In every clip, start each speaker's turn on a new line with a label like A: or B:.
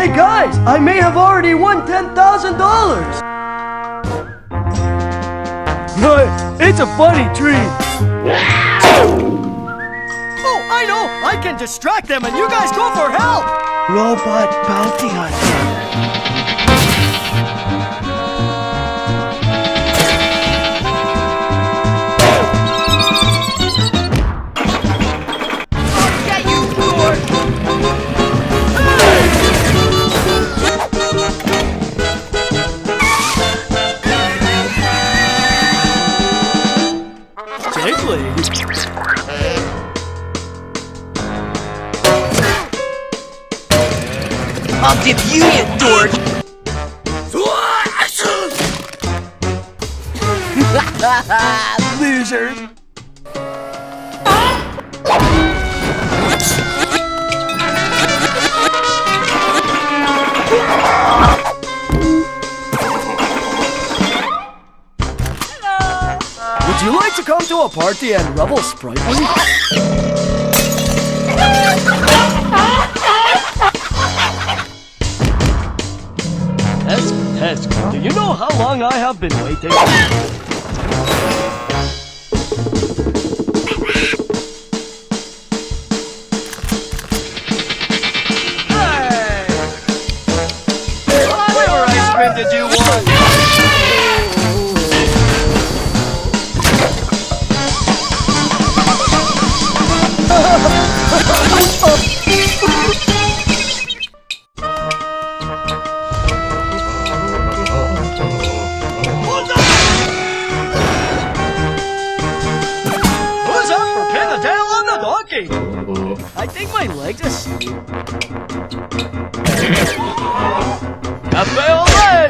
A: Hey guys, I may have already won $10,000. It's a funny tree. Oh, I know! I can distract them and you guys go for help! Robot bounty hunter.
B: I'll give you, you dork! Losers!
A: Would you like to come to a party and revel sprightly? Do you know how long I have been waiting? Hey! Whatever ice cream did you want? I think my legs are asleep. Cafe au lait!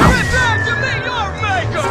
A: Prepare to meet your maker!